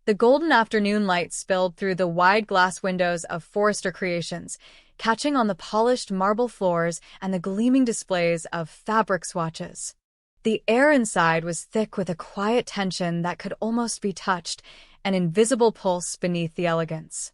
The golden afternoon light spilled through the wide glass windows of Forrester Creations, catching on the polished marble floors and the gleaming displays of fabric swatches. The air inside was thick with a quiet tension that could almost be touched, an invisible pulse beneath the elegance.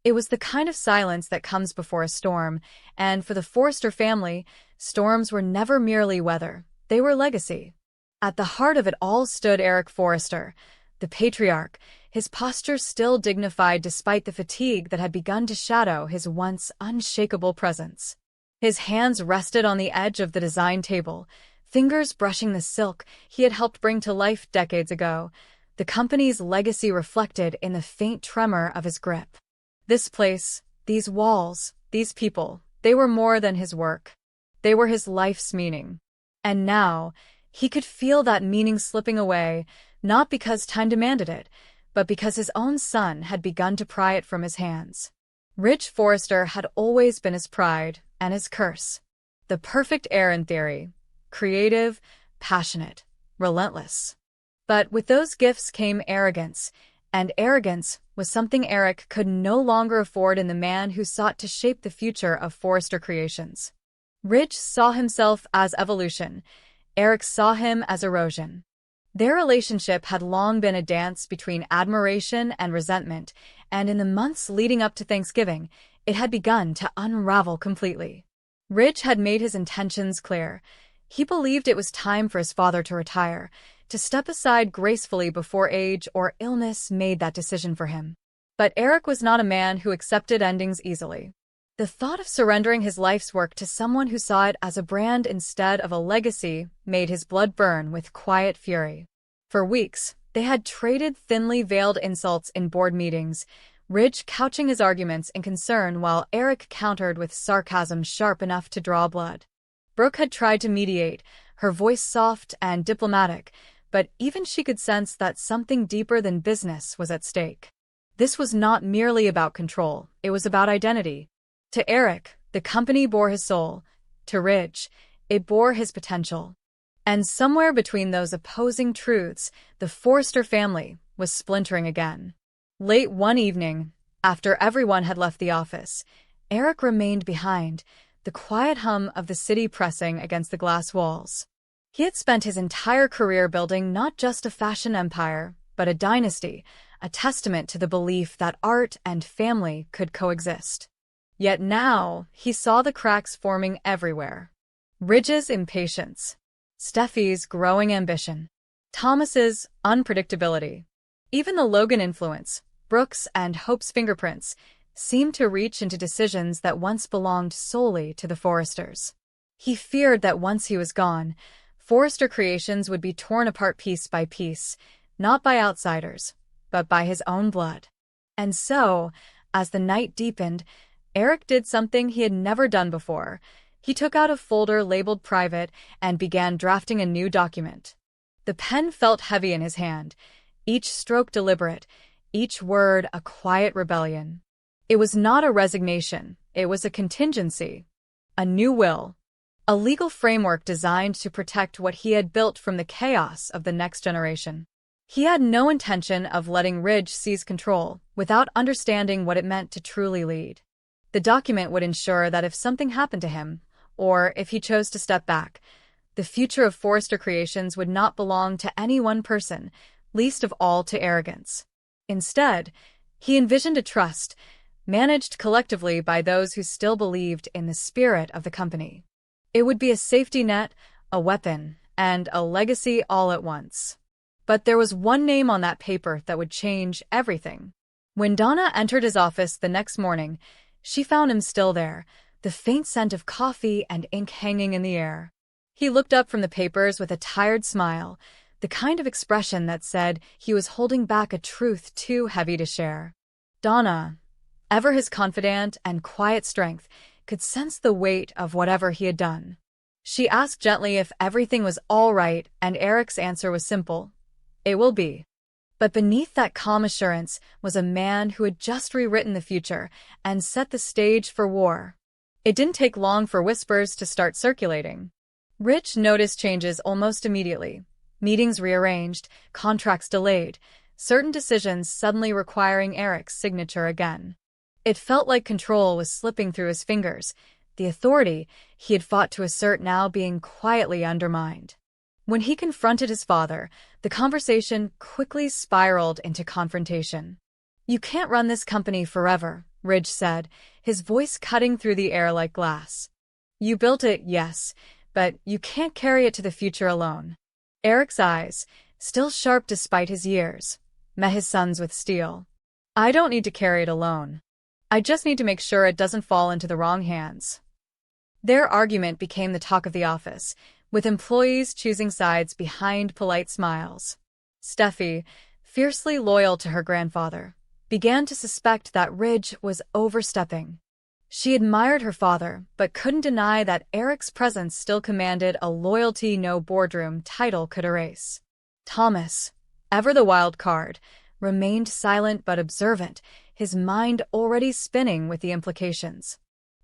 It was the kind of silence that comes before a storm, and for the Forrester family, storms were never merely weather, they were legacy. At the heart of it all stood Eric Forrester, the patriarch, his posture still dignified despite the fatigue that had begun to shadow his once unshakable presence. His hands rested on the edge of the design table, fingers brushing the silk he had helped bring to life decades ago, the company's legacy reflected in the faint tremor of his grip. This place, these walls, these people, they were more than his work. They were his life's meaning. And now, he could feel that meaning slipping away, not because time demanded it, but because his own son had begun to pry it from his hands. Ridge Forrester had always been his pride and his curse. The perfect heir in theory, creative, passionate, relentless. But with those gifts came arrogance, and arrogance was something Eric could no longer afford in the man who sought to shape the future of Forrester Creations. Ridge saw himself as evolution. Eric saw him as erosion. Their relationship had long been a dance between admiration and resentment, and in the months leading up to Thanksgiving, it had begun to unravel completely. Ridge had made his intentions clear. He believed it was time for his father to retire, to step aside gracefully before age or illness made that decision for him. But Eric was not a man who accepted endings easily. The thought of surrendering his life's work to someone who saw it as a brand instead of a legacy made his blood burn with quiet fury. For weeks, they had traded thinly veiled insults in board meetings, Ridge couching his arguments in concern while Eric countered with sarcasm sharp enough to draw blood. Brooke had tried to mediate, her voice soft and diplomatic, but even she could sense that something deeper than business was at stake. This was not merely about control, it was about identity. To Eric, the company bore his soul. To Ridge, it bore his potential. And somewhere between those opposing truths, the Forrester family was splintering again. Late one evening, after everyone had left the office, Eric remained behind, the quiet hum of the city pressing against the glass walls. He had spent his entire career building not just a fashion empire, but a dynasty, a testament to the belief that art and family could coexist. Yet now, he saw the cracks forming everywhere. Ridge's impatience, Steffi's growing ambition, Thomas's unpredictability. Even the Logan influence, Brooks and Hope's fingerprints, seemed to reach into decisions that once belonged solely to the Forresters. He feared that once he was gone, Forrester Creations would be torn apart piece by piece, not by outsiders, but by his own blood. And so, as the night deepened, Eric did something he had never done before. He took out a folder labeled private and began drafting a new document. The pen felt heavy in his hand, each stroke deliberate, each word a quiet rebellion. It was not a resignation, it was a contingency. A new will. A legal framework designed to protect what he had built from the chaos of the next generation. He had no intention of letting Ridge seize control without understanding what it meant to truly lead. The document would ensure that if something happened to him, or if he chose to step back, the future of Forrester Creations would not belong to any one person, least of all to arrogance. Instead, he envisioned a trust, managed collectively by those who still believed in the spirit of the company. It would be a safety net, a weapon, and a legacy all at once. But there was one name on that paper that would change everything. When Donna entered his office the next morning, she found him still there, the faint scent of coffee and ink hanging in the air. He looked up from the papers with a tired smile, the kind of expression that said he was holding back a truth too heavy to share. Donna, ever his confidant and quiet strength, could sense the weight of whatever he had done. She asked gently if everything was all right, and Eric's answer was simple. It will be. But beneath that calm assurance was a man who had just rewritten the future and set the stage for war. It didn't take long for whispers to start circulating. Ridge noticed changes almost immediately. Meetings rearranged, contracts delayed, certain decisions suddenly requiring Eric's signature again. It felt like control was slipping through his fingers, the authority he had fought to assert now being quietly undermined. When he confronted his father, the conversation quickly spiraled into confrontation. "You can't run this company forever," Ridge said, his voice cutting through the air like glass. "You built it, yes, but you can't carry it to the future alone." Eric's eyes, still sharp despite his years, met his son's with steel. "I don't need to carry it alone. I just need to make sure it doesn't fall into the wrong hands." Their argument became the talk of the office, with employees choosing sides behind polite smiles. Steffi, fiercely loyal to her grandfather, began to suspect that Ridge was overstepping. She admired her father, but couldn't deny that Eric's presence still commanded a loyalty no boardroom title could erase. Thomas, ever the wild card, remained silent but observant, his mind already spinning with the implications.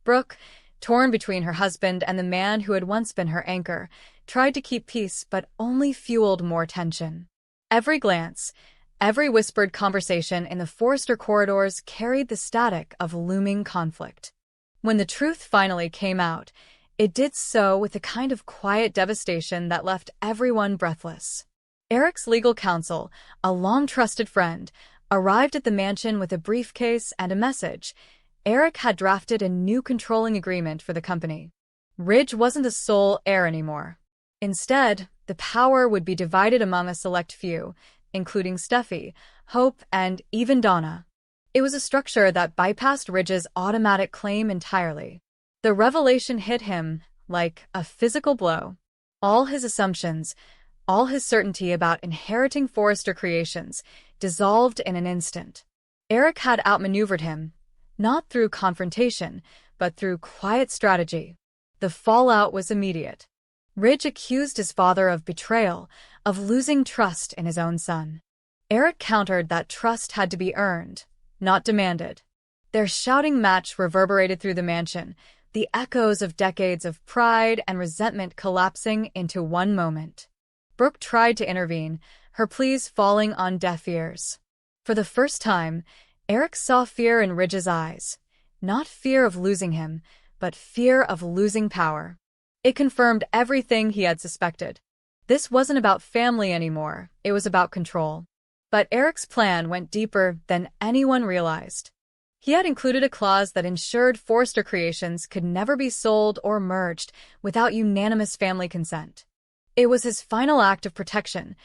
Brooke, torn between her husband and the man who had once been her anchor, tried to keep peace but only fueled more tension. Every glance, every whispered conversation in the Forrester corridors carried the static of looming conflict. When the truth finally came out, it did so with a kind of quiet devastation that left everyone breathless. Eric's legal counsel, a long-trusted friend, arrived at the mansion with a briefcase and a message. Eric had drafted a new controlling agreement for the company. Ridge wasn't the sole heir anymore. Instead, the power would be divided among a select few, including Steffi, Hope, and even Donna. It was a structure that bypassed Ridge's automatic claim entirely. The revelation hit him like a physical blow. All his assumptions, all his certainty about inheriting Forrester Creations, dissolved in an instant. Eric had outmaneuvered him, not through confrontation, but through quiet strategy. The fallout was immediate. Ridge accused his father of betrayal, of losing trust in his own son. Eric countered that trust had to be earned, not demanded. Their shouting match reverberated through the mansion, the echoes of decades of pride and resentment collapsing into one moment. Brooke tried to intervene, her pleas falling on deaf ears. For the first time, Eric saw fear in Ridge's eyes, not fear of losing him, but fear of losing power. It confirmed everything he had suspected. This wasn't about family anymore, it was about control. But Eric's plan went deeper than anyone realized. He had included a clause that ensured Forrester Creations could never be sold or merged without unanimous family consent. It was his final act of protection,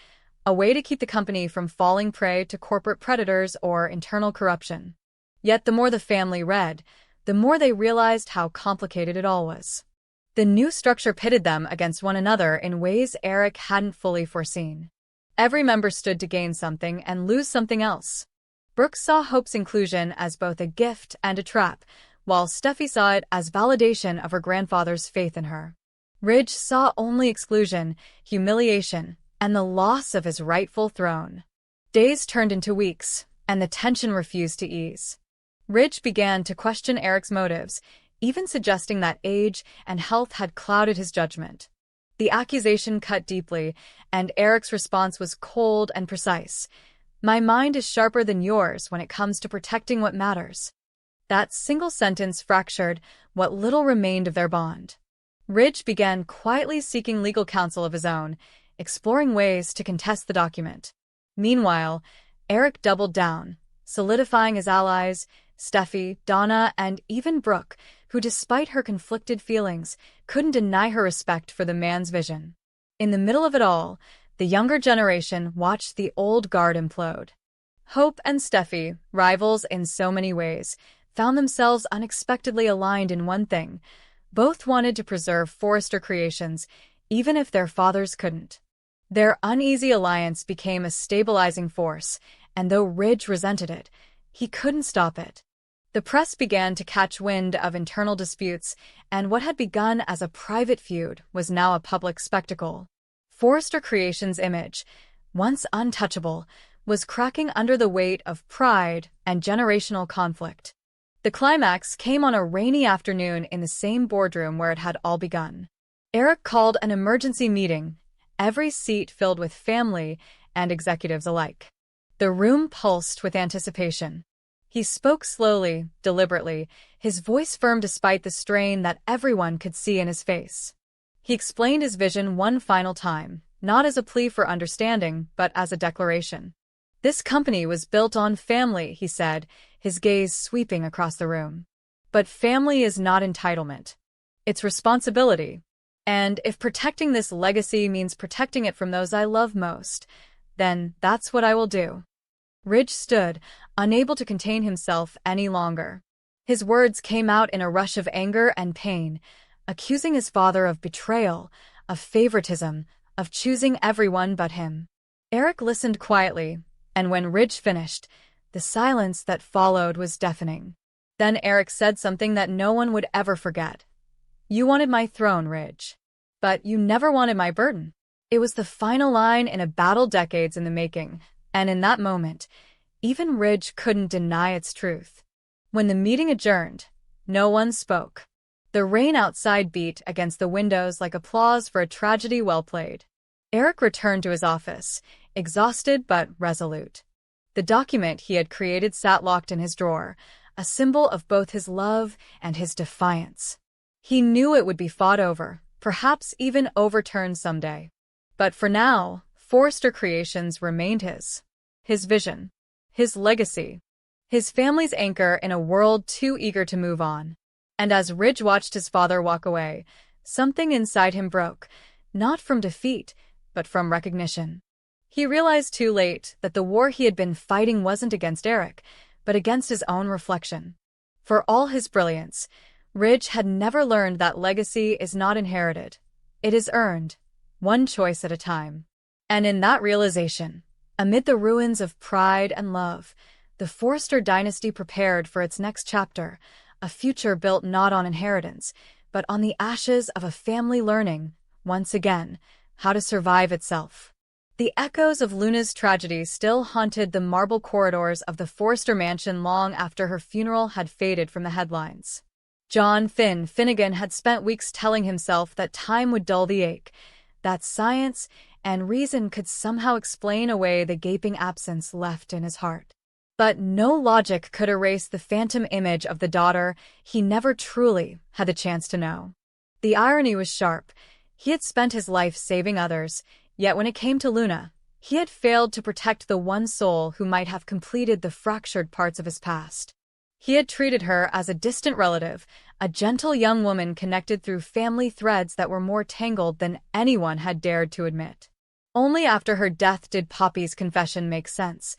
a way to keep the company from falling prey to corporate predators or internal corruption. Yet the more the family read, the more they realized how complicated it all was. The new structure pitted them against one another in ways Eric hadn't fully foreseen. Every member stood to gain something and lose something else. Brooke saw Hope's inclusion as both a gift and a trap, while Steffi saw it as validation of her grandfather's faith in her. Ridge saw only exclusion, humiliation, and the loss of his rightful throne. Days turned into weeks, and the tension refused to ease. Ridge began to question Eric's motives, even suggesting that age and health had clouded his judgment. The accusation cut deeply, and Eric's response was cold and precise. "My mind is sharper than yours when it comes to protecting what matters." That single sentence fractured what little remained of their bond. Ridge began quietly seeking legal counsel of his own, exploring ways to contest the document. Meanwhile, Eric doubled down, solidifying his allies, Steffi, Donna, and even Brooke, who, despite her conflicted feelings, couldn't deny her respect for the man's vision. In the middle of it all, the younger generation watched the old guard implode. Hope and Steffi, rivals in so many ways, found themselves unexpectedly aligned in one thing. Both wanted to preserve Forrester Creations, even if their fathers couldn't. Their uneasy alliance became a stabilizing force, and though Ridge resented it, he couldn't stop it. The press began to catch wind of internal disputes, and what had begun as a private feud was now a public spectacle. Forrester Creations' image, once untouchable, was cracking under the weight of pride and generational conflict. The climax came on a rainy afternoon in the same boardroom where it had all begun. Eric called an emergency meeting, every seat filled with family and executives alike. The room pulsed with anticipation. He spoke slowly, deliberately, his voice firm despite the strain that everyone could see in his face. He explained his vision one final time, not as a plea for understanding, but as a declaration. This company was built on family, he said, his gaze sweeping across the room. But family is not entitlement. It's responsibility. And if protecting this legacy means protecting it from those I love most, then that's what I will do. Ridge stood, unable to contain himself any longer. His words came out in a rush of anger and pain, accusing his father of betrayal, of favoritism, of choosing everyone but him. Eric listened quietly, and when Ridge finished, the silence that followed was deafening. Then Eric said something that no one would ever forget. "You wanted my throne, Ridge. But you never wanted my burden." It was the final line in a battle decades in the making, and in that moment, even Ridge couldn't deny its truth. When the meeting adjourned, no one spoke. The rain outside beat against the windows like applause for a tragedy well played. Eric returned to his office, exhausted but resolute. The document he had created sat locked in his drawer, a symbol of both his love and his defiance. He knew it would be fought over, perhaps even overturned someday. But for now, Forrester Creations remained his vision, his legacy, his family's anchor in a world too eager to move on. And as Ridge watched his father walk away, something inside him broke, not from defeat, but from recognition. He realized too late that the war he had been fighting wasn't against Eric, but against his own reflection. For all his brilliance, Ridge had never learned that legacy is not inherited. It is earned, one choice at a time. And in that realization, amid the ruins of pride and love, the Forrester dynasty prepared for its next chapter, a future built not on inheritance, but on the ashes of a family learning, once again, how to survive itself. The echoes of Luna's tragedy still haunted the marble corridors of the Forrester mansion long after her funeral had faded from the headlines. John Finnegan had spent weeks telling himself that time would dull the ache, that science and reason could somehow explain away the gaping absence left in his heart. But no logic could erase the phantom image of the daughter he never truly had the chance to know. The irony was sharp. He had spent his life saving others, yet when it came to Luna, he had failed to protect the one soul who might have completed the fractured parts of his past. He had treated her as a distant relative, a gentle young woman connected through family threads that were more tangled than anyone had dared to admit. Only after her death did Poppy's confession make sense.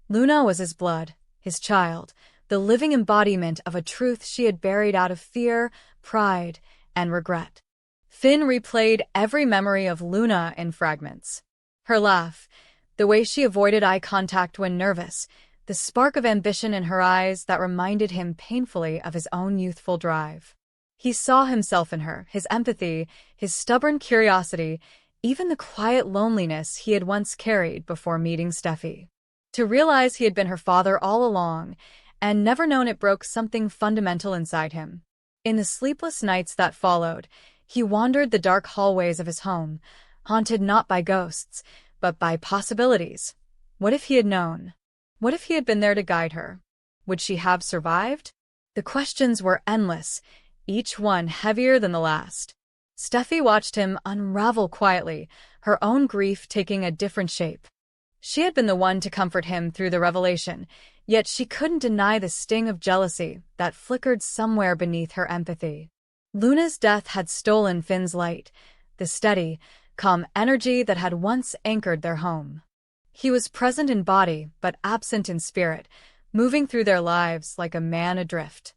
Luna was his blood, his child, the living embodiment of a truth she had buried out of fear, pride, and regret. Finn replayed every memory of Luna in fragments. Her laugh, the way she avoided eye contact when nervous, the spark of ambition in her eyes that reminded him painfully of his own youthful drive. He saw himself in her, his empathy, his stubborn curiosity, even the quiet loneliness he had once carried before meeting Steffi. To realize he had been her father all along, and never known it broke something fundamental inside him. In the sleepless nights that followed, he wandered the dark hallways of his home, haunted not by ghosts, but by possibilities. What if he had known? What if he had been there to guide her? Would she have survived? The questions were endless, each one heavier than the last. Steffi watched him unravel quietly, her own grief taking a different shape. She had been the one to comfort him through the revelation, yet she couldn't deny the sting of jealousy that flickered somewhere beneath her empathy. Luna's death had stolen Finn's light, the steady, calm energy that had once anchored their home. He was present in body, but absent in spirit, moving through their lives like a man adrift.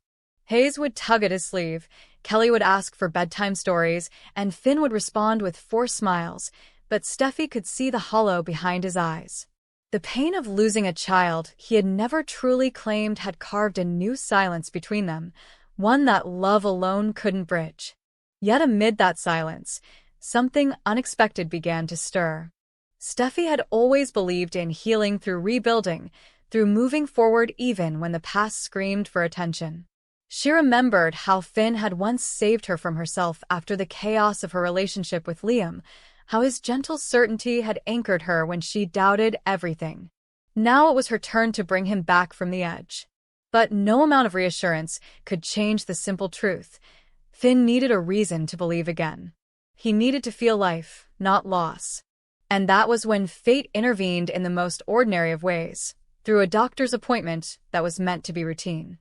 Hayes would tug at his sleeve, Kelly would ask for bedtime stories, and Finn would respond with forced smiles, but Steffi could see the hollow behind his eyes. The pain of losing a child he had never truly claimed had carved a new silence between them, one that love alone couldn't bridge. Yet amid that silence, something unexpected began to stir. Steffi had always believed in healing through rebuilding, through moving forward even when the past screamed for attention. She remembered how Finn had once saved her from herself after the chaos of her relationship with Liam, how his gentle certainty had anchored her when she doubted everything. Now it was her turn to bring him back from the edge. But no amount of reassurance could change the simple truth. Finn needed a reason to believe again. He needed to feel life, not loss. And that was when fate intervened in the most ordinary of ways, through a doctor's appointment that was meant to be routine.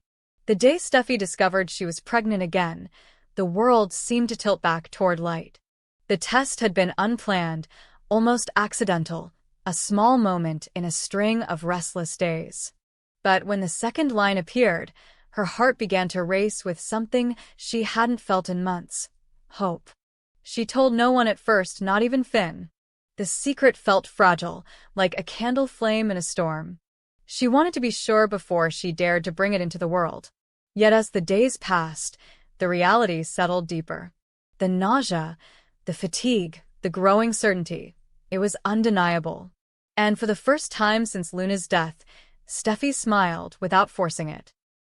The day Steffi discovered she was pregnant again, the world seemed to tilt back toward light. The test had been unplanned, almost accidental, a small moment in a string of restless days. But when the second line appeared, her heart began to race with something she hadn't felt in months: hope. She told no one at first, not even Finn. The secret felt fragile, like a candle flame in a storm. She wanted to be sure before she dared to bring it into the world. Yet as the days passed, the reality settled deeper. The nausea, the fatigue, the growing certainty. It was undeniable. And for the first time since Luna's death, Steffi smiled without forcing it.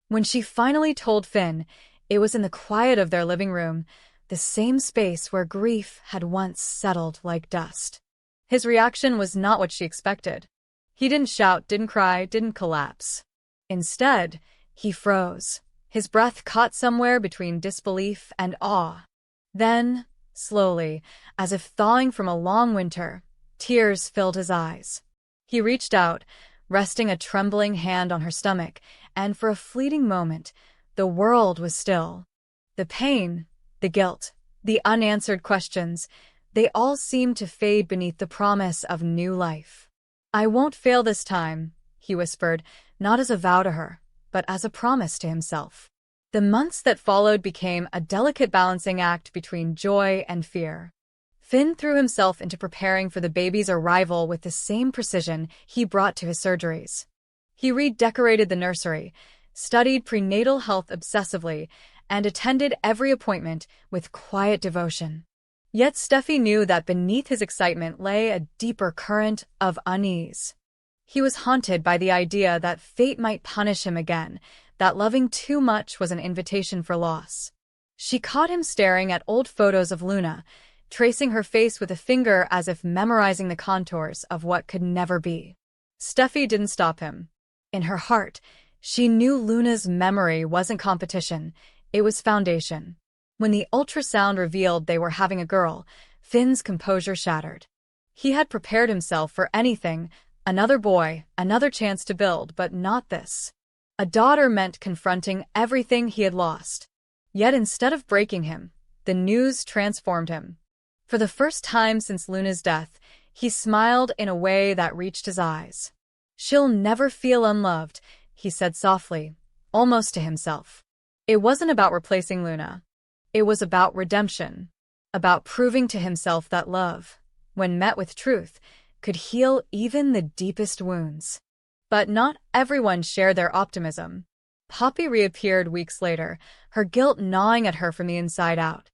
When she finally told Finn, it was in the quiet of their living room, the same space where grief had once settled like dust. His reaction was not what she expected. He didn't shout, didn't cry, didn't collapse. Instead, he froze. His breath caught somewhere between disbelief and awe. Then, slowly, as if thawing from a long winter, tears filled his eyes. He reached out, resting a trembling hand on her stomach, and for a fleeting moment, the world was still. The pain, the guilt, the unanswered questions, they all seemed to fade beneath the promise of new life. "I won't fail this time," he whispered, not as a vow to her, but as a promise to himself. The months that followed became a delicate balancing act between joy and fear. Finn threw himself into preparing for the baby's arrival with the same precision he brought to his surgeries. He redecorated the nursery, studied prenatal health obsessively, and attended every appointment with quiet devotion. Yet Steffi knew that beneath his excitement lay a deeper current of unease. He was haunted by the idea that fate might punish him again, that loving too much was an invitation for loss. She caught him staring at old photos of Luna, tracing her face with a finger as if memorizing the contours of what could never be. Steffi didn't stop him. In her heart, she knew Luna's memory wasn't competition, it was foundation. When the ultrasound revealed they were having a girl, Finn's composure shattered. He had prepared himself for anything, another boy, another chance to build, but not this. A daughter meant confronting everything he had lost. Yet instead of breaking him, the news transformed him. For the first time since Luna's death, he smiled in a way that reached his eyes. "She'll never feel unloved," he said softly, almost to himself. It wasn't about replacing Luna. It was about redemption, about proving to himself that love, when met with truth, could heal even the deepest wounds. But not everyone shared their optimism. Poppy reappeared weeks later, her guilt gnawing at her from the inside out.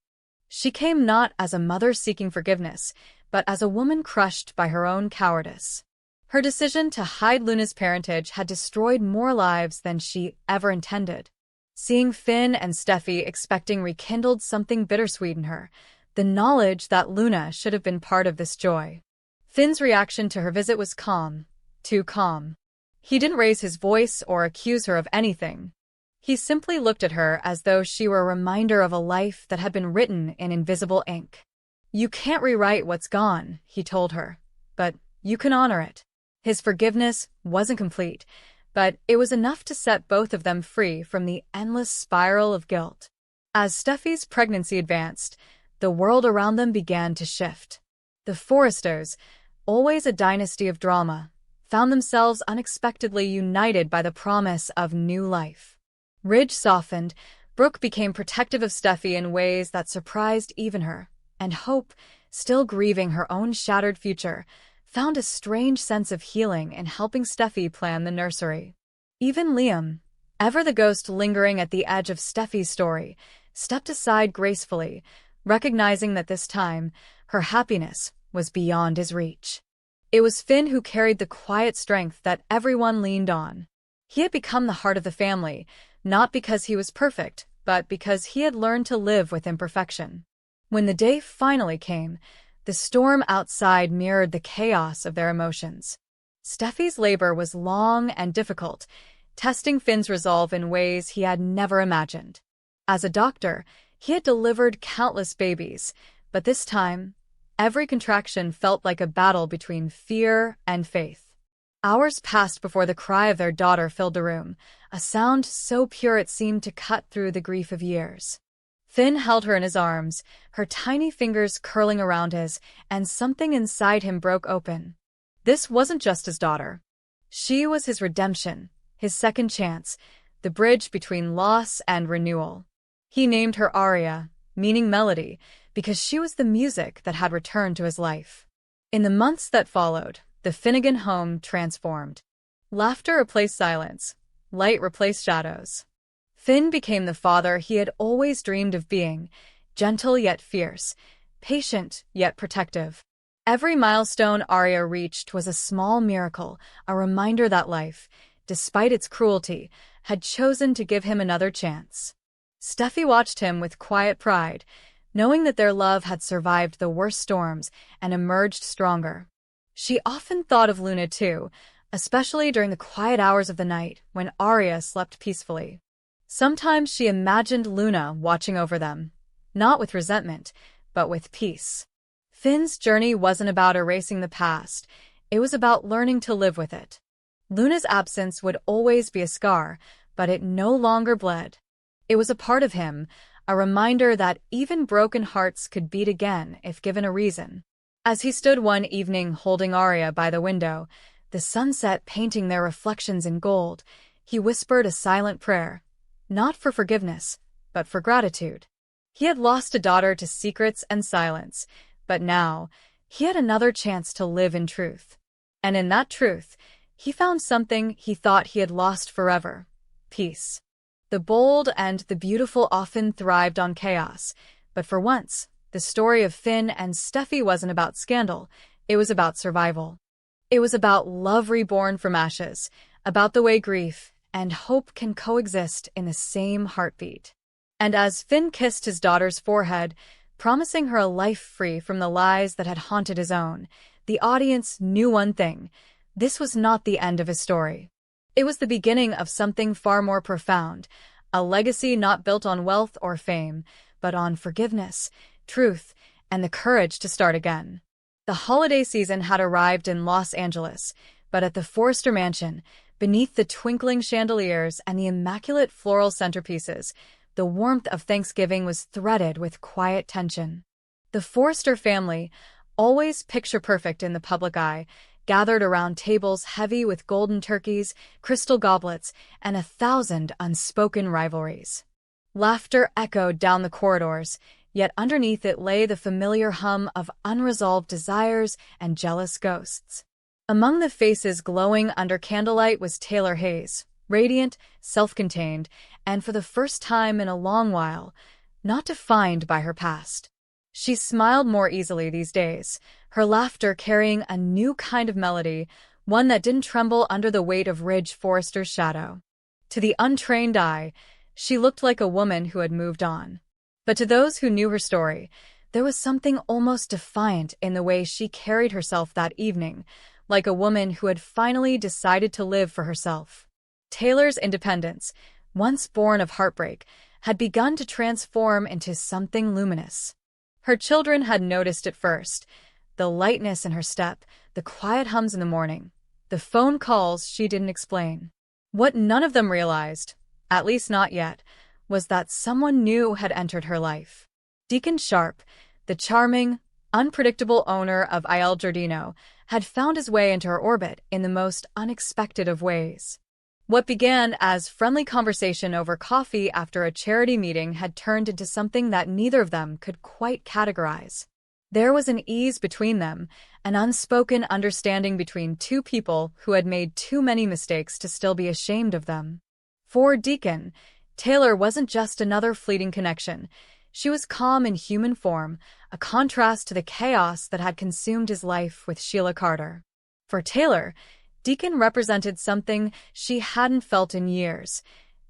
She came not as a mother seeking forgiveness, but as a woman crushed by her own cowardice. Her decision to hide Luna's parentage had destroyed more lives than she ever intended. Seeing Finn and Steffi expecting rekindled something bittersweet in her, the knowledge that Luna should have been part of this joy. Finn's reaction to her visit was calm, too calm. He didn't raise his voice or accuse her of anything. He simply looked at her as though she were a reminder of a life that had been written in invisible ink. "You can't rewrite what's gone," he told her, "but you can honor it." His forgiveness wasn't complete, but it was enough to set both of them free from the endless spiral of guilt. As Steffi's pregnancy advanced, the world around them began to shift. The Forresters, always a dynasty of drama, found themselves unexpectedly united by the promise of new life. Ridge softened, Brooke became protective of Steffi in ways that surprised even her, and Hope, still grieving her own shattered future, found a strange sense of healing in helping Steffi plan the nursery. Even Liam, ever the ghost lingering at the edge of Steffi's story, stepped aside gracefully, recognizing that this time, her happiness was beyond his reach. It was Finn who carried the quiet strength that everyone leaned on. He had become the heart of the family, not because he was perfect, but because he had learned to live with imperfection. When the day finally came, the storm outside mirrored the chaos of their emotions. Steffi's labor was long and difficult, testing Finn's resolve in ways he had never imagined. As a doctor, he had delivered countless babies, but this time, every contraction felt like a battle between fear and faith. Hours passed before the cry of their daughter filled the room, a sound so pure it seemed to cut through the grief of years. Finn held her in his arms, her tiny fingers curling around his, and something inside him broke open. This wasn't just his daughter. She was his redemption, his second chance, the bridge between loss and renewal. He named her Aria, meaning melody, because she was the music that had returned to his life. In the months that followed, the Finnegan home transformed. Laughter replaced silence. Light replaced shadows. Finn became the father he had always dreamed of being, gentle yet fierce, patient yet protective. Every milestone Aria reached was a small miracle, a reminder that life, despite its cruelty, had chosen to give him another chance. Steffi watched him with quiet pride, knowing that their love had survived the worst storms and emerged stronger. She often thought of Luna too, especially during the quiet hours of the night when Aria slept peacefully. Sometimes she imagined Luna watching over them, not with resentment, but with peace. Finn's journey wasn't about erasing the past, it was about learning to live with it. Luna's absence would always be a scar, but it no longer bled. It was a part of him, a reminder that even broken hearts could beat again if given a reason. As he stood one evening holding Aria by the window, the sunset painting their reflections in gold, he whispered a silent prayer, not for forgiveness, but for gratitude. He had lost a daughter to secrets and silence, but now he had another chance to live in truth. And in that truth, he found something he thought he had lost forever: peace. The bold and the beautiful often thrived on chaos, but for once, the story of Finn and Steffi wasn't about scandal, it was about survival. It was about love reborn from ashes, about the way grief and hope can coexist in the same heartbeat. And as Finn kissed his daughter's forehead, promising her a life free from the lies that had haunted his own, the audience knew one thing: this was not the end of his story. It was the beginning of something far more profound, a legacy not built on wealth or fame, but on forgiveness, truth, and the courage to start again. The holiday season had arrived in Los Angeles, but at the Forrester Mansion, beneath the twinkling chandeliers and the immaculate floral centerpieces, the warmth of Thanksgiving was threaded with quiet tension. The Forrester family, always picture-perfect in the public eye, gathered around tables heavy with golden turkeys, crystal goblets, and 1,000 unspoken rivalries. Laughter echoed down the corridors, yet underneath it lay the familiar hum of unresolved desires and jealous ghosts. Among the faces glowing under candlelight was Taylor Hayes, radiant, self-contained, and for the first time in a long while, not defined by her past. She smiled more easily these days, her laughter carrying a new kind of melody, one that didn't tremble under the weight of Ridge Forrester's shadow. To the untrained eye, she looked like a woman who had moved on. But to those who knew her story, there was something almost defiant in the way she carried herself that evening, like a woman who had finally decided to live for herself. Taylor's independence, once born of heartbreak, had begun to transform into something luminous. Her children had noticed it first: the lightness in her step, the quiet hums in the morning, the phone calls she didn't explain. What none of them realized, at least not yet, was that someone new had entered her life. Deacon Sharp, the charming, unpredictable owner of Il Giardino, had found his way into her orbit in the most unexpected of ways. What began as friendly conversation over coffee after a charity meeting had turned into something that neither of them could quite categorize. There was an ease between them, an unspoken understanding between two people who had made too many mistakes to still be ashamed of them. For Deacon, Taylor wasn't just another fleeting connection. She was calm in human form, a contrast to the chaos that had consumed his life with Sheila Carter. For Taylor, Deacon represented something she hadn't felt in years: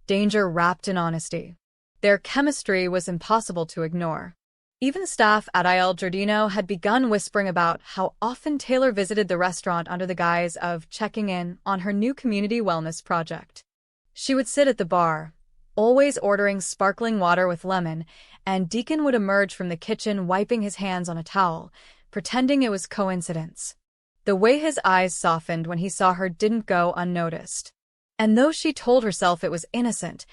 danger wrapped in honesty. Their chemistry was impossible to ignore. Even staff at Il Giardino had begun whispering about how often Taylor visited the restaurant under the guise of checking in on her new community wellness project. She would sit at the bar, always ordering sparkling water with lemon, and Deacon would emerge from the kitchen wiping his hands on a towel, pretending it was coincidence. The way his eyes softened when he saw her didn't go unnoticed. And though she told herself it was innocent,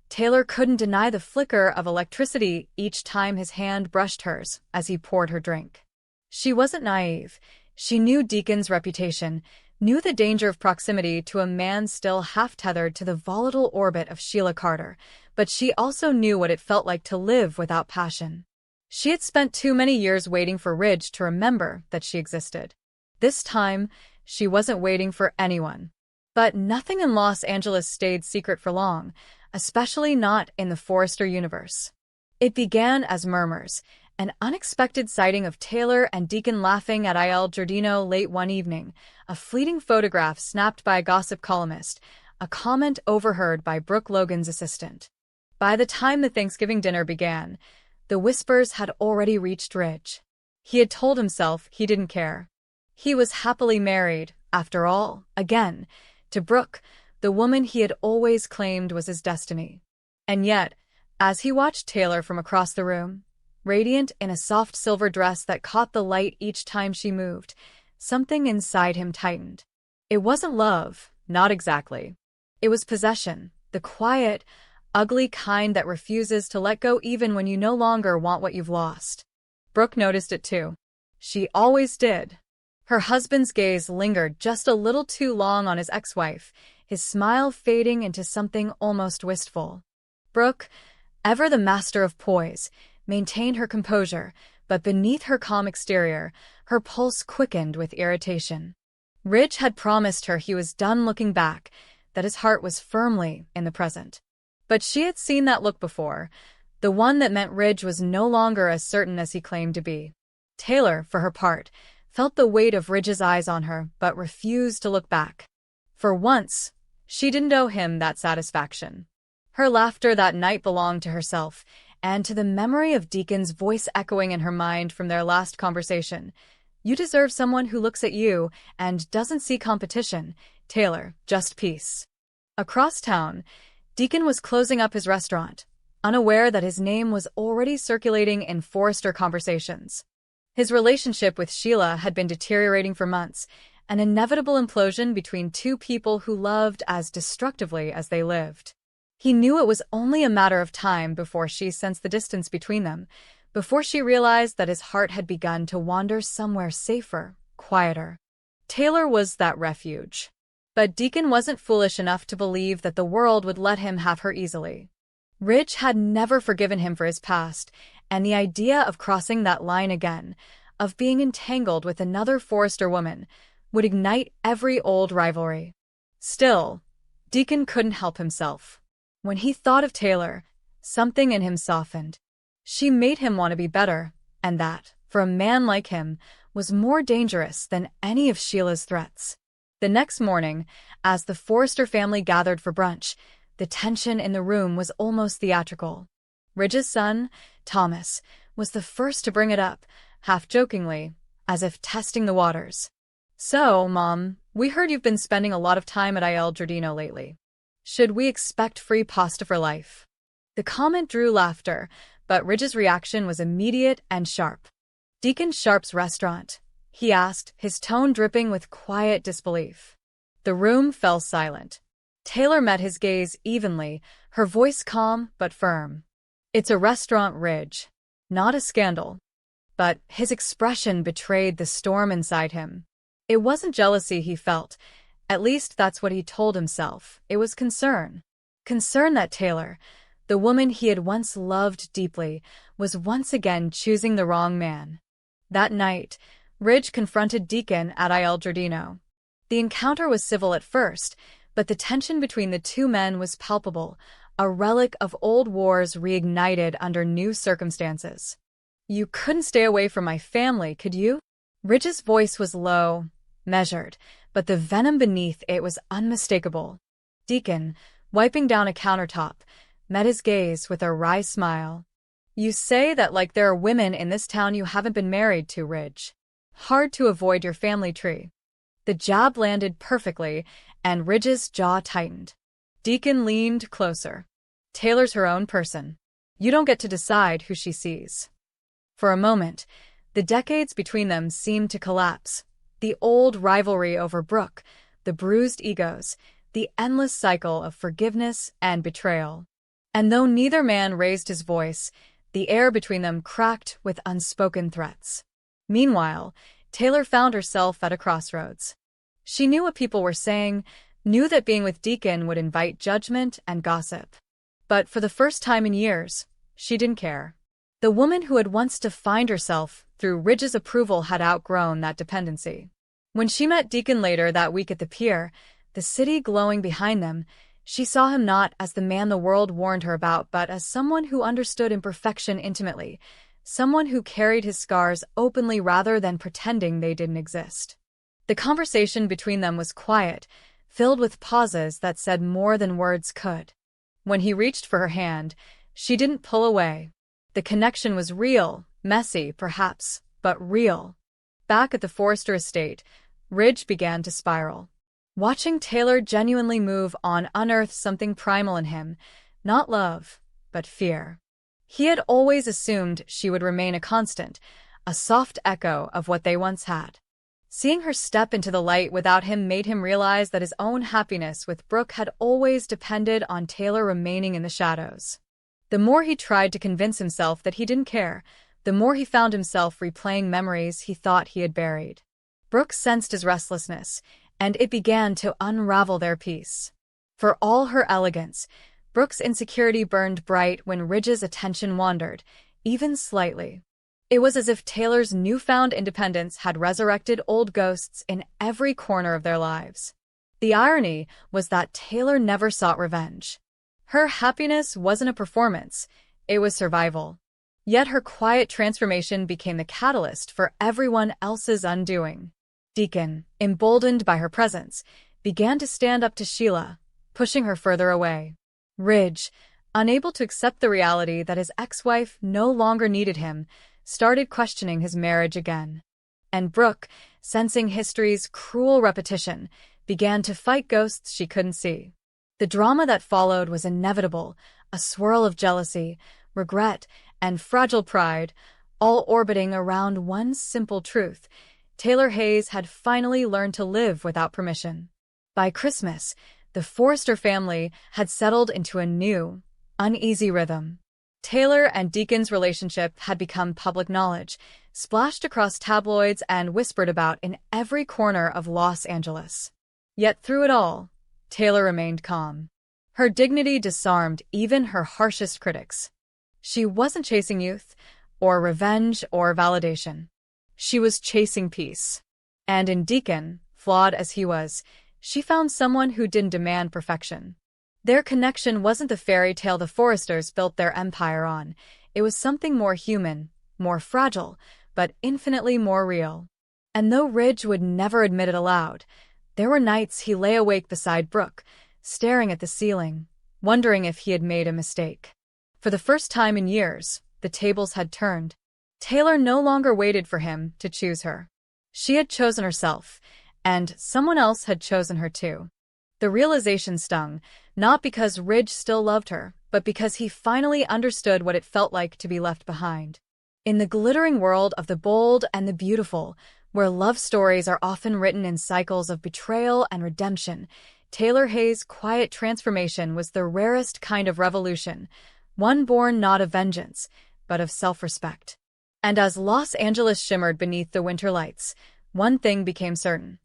Taylor couldn't deny the flicker of electricity each time his hand brushed hers as he poured her drink. She wasn't naive. She knew Deacon's reputation, knew the danger of proximity to a man still half-tethered to the volatile orbit of Sheila Carter, but she also knew what it felt like to live without passion. She had spent too many years waiting for Ridge to remember that she existed. This time, she wasn't waiting for anyone. But nothing in Los Angeles stayed secret for long, especially not in the Forrester universe. It began as murmurs, an unexpected sighting of Taylor and Deacon laughing at Il Giardino late one evening, a fleeting photograph snapped by a gossip columnist, a comment overheard by Brooke Logan's assistant. By the time the Thanksgiving dinner began, the whispers had already reached Ridge. He had told himself he didn't care. He was happily married, after all, again, to Brooke, the woman he had always claimed was his destiny. And yet, as he watched Taylor from across the room, radiant in a soft silver dress that caught the light each time she moved, something inside him tightened. It wasn't love, not exactly. It was possession, the quiet, ugly kind that refuses to let go even when you no longer want what you've lost. Brooke noticed it too. She always did. Her husband's gaze lingered just a little too long on his ex-wife, his smile fading into something almost wistful. Brooke, ever the master of poise, maintained her composure, but beneath her calm exterior, her pulse quickened with irritation. Ridge had promised her he was done looking back, that his heart was firmly in the present. But she had seen that look before, the one that meant Ridge was no longer as certain as he claimed to be. Taylor, for her part, felt the weight of Ridge's eyes on her, but refused to look back. For once, she didn't owe him that satisfaction. Her laughter that night belonged to herself, and to the memory of Deacon's voice echoing in her mind from their last conversation. You deserve someone who looks at you and doesn't see competition, Taylor, just peace. Across town, Deacon was closing up his restaurant, unaware that his name was already circulating in Forrester conversations. His relationship with Sheila had been deteriorating for months, an inevitable implosion between two people who loved as destructively as they lived. He knew it was only a matter of time before she sensed the distance between them, before she realized that his heart had begun to wander somewhere safer, quieter. Taylor was that refuge. But Deacon wasn't foolish enough to believe that the world would let him have her easily. Ridge had never forgiven him for his past, and the idea of crossing that line again, of being entangled with another Forrester woman, would ignite every old rivalry. Still, Deacon couldn't help himself. When he thought of Taylor, something in him softened. She made him want to be better, and that, for a man like him, was more dangerous than any of Sheila's threats. The next morning, as the Forrester family gathered for brunch, the tension in the room was almost theatrical. Ridge's son, Thomas, was the first to bring it up, half-jokingly, as if testing the waters. So, Mom, we heard you've been spending a lot of time at Il Giardino lately. Should we expect free pasta for life? The comment drew laughter, but Ridge's reaction was immediate and sharp. Deacon Sharp's restaurant, he asked, his tone dripping with quiet disbelief. The room fell silent. Taylor met his gaze evenly, her voice calm but firm. It's a restaurant, Ridge. Not a scandal. But his expression betrayed the storm inside him. It wasn't jealousy he felt. At least that's what he told himself. It was concern. Concern that Taylor, the woman he had once loved deeply, was once again choosing the wrong man. That night, Ridge confronted Deacon at Il Giardino. The encounter was civil at first, but the tension between the two men was palpable, a relic of old wars reignited under new circumstances. You couldn't stay away from my family, could you? Ridge's voice was low, measured, but the venom beneath it was unmistakable. Deacon, wiping down a countertop, met his gaze with a wry smile. You say that like there are women in this town you haven't been married to, Ridge. Hard to avoid your family tree. The jab landed perfectly, and Ridge's jaw tightened. Deacon leaned closer. Taylor's her own person. You don't get to decide who she sees. For a moment, the decades between them seemed to collapse. The old rivalry over Brooke, the bruised egos, the endless cycle of forgiveness and betrayal. And though neither man raised his voice, the air between them cracked with unspoken threats. Meanwhile, Taylor found herself at a crossroads. She knew what people were saying, knew that being with Deacon would invite judgment and gossip. But for the first time in years, she didn't care. The woman who had once defined herself through Ridge's approval had outgrown that dependency. When she met Deacon later that week at the pier, the city glowing behind them, she saw him not as the man the world warned her about, but as someone who understood imperfection intimately, someone who carried his scars openly rather than pretending they didn't exist. The conversation between them was quiet, filled with pauses that said more than words could. When he reached for her hand, she didn't pull away. The connection was real, messy, perhaps, but real. Back at the Forrester estate, Ridge began to spiral. Watching Taylor genuinely move on unearthed something primal in him, not love, but fear. He had always assumed she would remain a constant, a soft echo of what they once had. Seeing her step into the light without him made him realize that his own happiness with Brooke had always depended on Taylor remaining in the shadows. The more he tried to convince himself that he didn't care, the more he found himself replaying memories he thought he had buried. Brooke sensed his restlessness, and it began to unravel their peace. For all her elegance, Brooke's insecurity burned bright when Ridge's attention wandered, even slightly. It was as if Taylor's newfound independence had resurrected old ghosts in every corner of their lives. The irony was that Taylor never sought revenge. Her happiness wasn't a performance, it was survival. Yet her quiet transformation became the catalyst for everyone else's undoing. Deacon, emboldened by her presence, began to stand up to Sheila, pushing her further away. Ridge, unable to accept the reality that his ex-wife no longer needed him, started questioning his marriage again. And Brooke, sensing history's cruel repetition, began to fight ghosts she couldn't see. The drama that followed was inevitable, a swirl of jealousy, regret, and fragile pride, all orbiting around one simple truth: Taylor Hayes had finally learned to live without permission. By Christmas, the Forrester family had settled into a new, uneasy rhythm. Taylor and Deacon's relationship had become public knowledge, splashed across tabloids and whispered about in every corner of Los Angeles. Yet through it all, Taylor remained calm. Her dignity disarmed even her harshest critics. She wasn't chasing youth, or revenge, or validation. She was chasing peace. And in Deacon, flawed as he was, she found someone who didn't demand perfection. Their connection wasn't the fairy tale the Forresters built their empire on. It was something more human, more fragile, but infinitely more real. And though Ridge would never admit it aloud, there were nights he lay awake beside Brooke, staring at the ceiling, wondering if he had made a mistake. For the first time in years, the tables had turned. Taylor no longer waited for him to choose her. She had chosen herself, and someone else had chosen her too. The realization stung, not because Ridge still loved her, but because he finally understood what it felt like to be left behind. In the glittering world of the bold and the beautiful, where love stories are often written in cycles of betrayal and redemption, Taylor Hayes' quiet transformation was the rarest kind of revolution, one born not of vengeance, but of self-respect. And as Los Angeles shimmered beneath the winter lights, one thing became certain.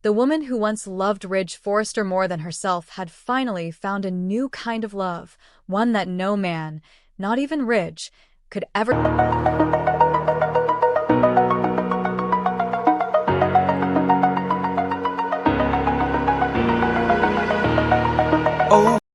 The woman who once loved Ridge Forrester more than herself had finally found a new kind of love, one that no man, not even Ridge, could ever...